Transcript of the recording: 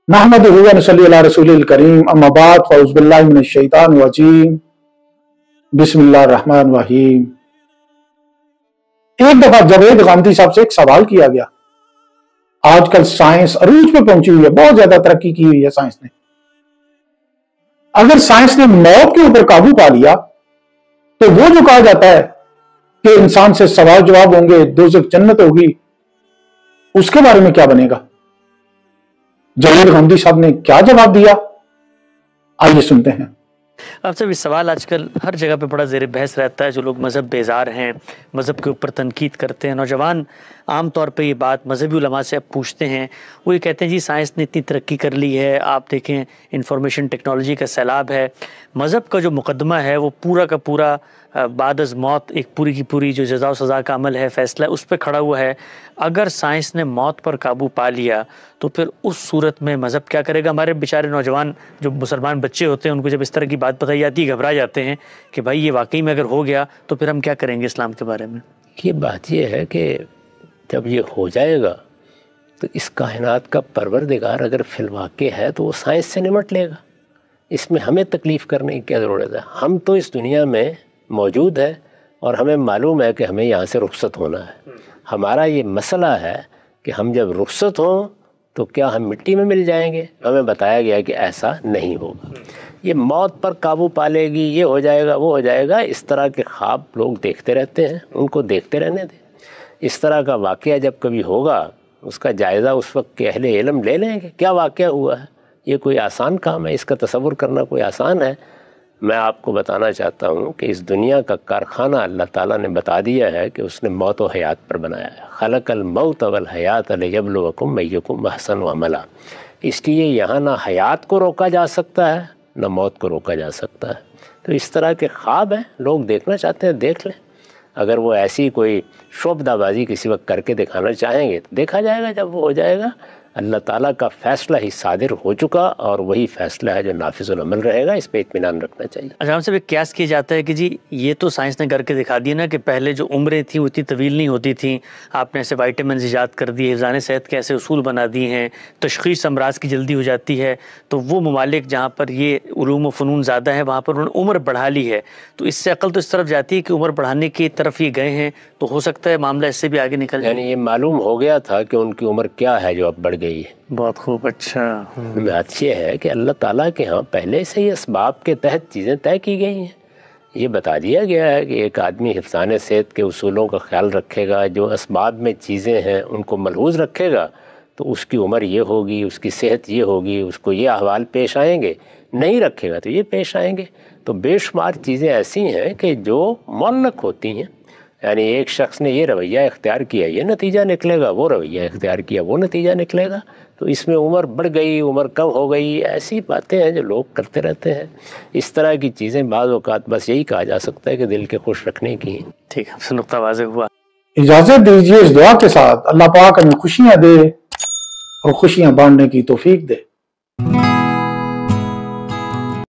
नहमदुहु व नसल्ली अला रसूलिल करीम अम्मा बाद फ़अऊज़ु बिल्लाहि मिनश शैतानिर रजीम बिस्मिल्लाहिर रहमानिर रहीम। एक दफा जावेद गांधी साहब से एक सवाल किया गया। आजकल साइंस अरूज पे पहुंची हुई है, बहुत ज्यादा तरक्की की हुई है साइंस ने। अगर साइंस ने मौत के ऊपर काबू पा लिया तो वो जो कहा जाता है कि इंसान से सवाल जवाब होंगे, दोज़ख जन्नत होगी, उसके बारे में क्या बनेगा? जावेद गांधी साहब ने क्या जवाब दिया, आइए सुनते हैं। आपसे भी सवाल आजकल हर जगह पे बड़ा ज़ेर बहस रहता है। जो लोग मज़हब बेजार हैं, मज़हब के ऊपर तनकीद करते हैं, नौजवान आम तौर पे ये बात मज़हबी उलमा से अब पूछते हैं। वो ये कहते हैं जी साइंस ने इतनी तरक्की कर ली है, आप देखें इंफॉर्मेशन टेक्नोलॉजी का सैलाब है, मज़हब का जो मुकदमा है वो पूरा का पूरा बाद अज़ मौत एक पूरी की पूरी जो जज़ा व सज़ा का अमल है, फ़ैसला उस पर खड़ा हुआ है। अगर साइंस ने मौत पर काबू पा लिया तो फिर उस सूरत में मज़हब क्या करेगा? हमारे बेचारे नौजवान जो मुसलमान बच्चे होते हैं उनको जब इस तरह की बात बताई जाती है घबरा जाते हैं कि भाई ये वाकई में अगर हो गया तो फिर हम क्या करेंगे इस्लाम के बारे में। ये बात ये है कि जब ये हो जाएगा तो इस कायनात का परवरदिगार अगर फिलवाक़े है तो वो साइंस से निमट लेगा। इसमें हमें तकलीफ़ करने की क्या ज़रूरत है? हम तो इस दुनिया में मौजूद है और हमें मालूम है कि हमें यहाँ से रुखसत होना है। हमारा ये मसला है कि हम जब रुखसत हों तो क्या हम मिट्टी में मिल जाएंगे? हमें बताया गया कि ऐसा नहीं होगा। ये मौत पर काबू पा लेगी, ये हो जाएगा, वो हो जाएगा, इस तरह के ख्वाब लोग देखते रहते हैं, उनको देखते रहने दें। इस तरह का वाक़या जब कभी होगा उसका जायज़ा उस वक्त के अहले इल्म ले लेंगे क्या वाक़या हुआ है। ये कोई आसान काम है? इसका तसव्वुर करना कोई आसान है? मैं आपको बताना चाहता हूँ कि इस दुनिया का कारखाना अल्लाह ताला ने बता दिया है कि उसने मौत व हयात पर बनाया है। खलक़ल मौत वल हयात लियब्लुवकुम अय्युकुम अहसनु अमला। इसलिए यहाँ ना हयात को रोका जा सकता है ना मौत को रोका जा सकता है। तो इस तरह के ख्वाब हैं, लोग देखना चाहते हैं देख लें। अगर वो ऐसी कोई शोबदाबाजी किसी वक्त करके दिखाना चाहेंगे तो देखा जाएगा, जब वो हो जाएगा। अल्लाह ताला का फ़ैसला ही सादिर हो चुका और वही फ़ैसला है जो नाफिज़ुल अमल रहेगा। इस पे इत्मीनान रखना चाहिए। अच्छा, हमसे भी क्यास किया जाता है कि जी ये तो साइंस ने करके दिखा दिया ना कि पहले जो उम्रें थी वो इतनी तवील नहीं होती थी, आपने ऐसे वाइटामिन ईजाद कर दिए, हिफ़्ज़ान सेहत के ऐसे उसूल बना दिए हैं, तशख़ीस अमराज़ की जल्दी हो जाती है। तो वो ममालिक जहाँ पर ये उलूम व फ़नून ज़्यादा है वहाँ पर उन्होंने उम्र बढ़ा ली है। तो इससे अक़ल तो इस तरफ जाती है कि उम्र बढ़ाने की तरफ ये गए हैं, तो हो सकता है मामला इससे भी आगे निकल जाए। यानी ये मालूम हो गया था कि उनकी उम्र क्या है जो अब बढ़ गई है। बहुत खूब। अच्छा, बात ये है कि अल्लाह ताला के यहाँ पहले से ही असबाब के तहत चीज़ें तय की गई हैं। ये बता दिया गया है कि एक आदमी हिफ़्ज़ान सेहत के उसूलों का ख्याल रखेगा, जो असबाब में चीज़ें हैं उनको मलहूज़ रखेगा तो उसकी उम्र ये होगी, उसकी सेहत ये होगी, उसको ये अहवाल पेश आएंगे। नहीं रखेगा तो ये पेश आएंगे। तो बेशुमार चीज़ें ऐसी हैं कि जो मुअल्लक़ होती हैं। यानी एक शख्स ने ये रवैया इख्तियार किया, ये नतीजा निकलेगा, वो रवैया इख्तियार किया, वो नतीजा निकलेगा। तो इसमें उम्र बढ़ गई, उम्र कम हो गई, ऐसी बातें हैं जो लोग करते रहते हैं। इस तरह की चीज़ें बाज़ औक़ात बस यही कहा जा सकता है कि दिल के खुश रखने की। ठीक है, नुक्ता वाज़ेह हुआ। इजाज़त दीजिए इस दुआ के साथ, अल्लाह पाक हमें खुशियाँ दे और खुशियाँ बांटने की तौफीक दे।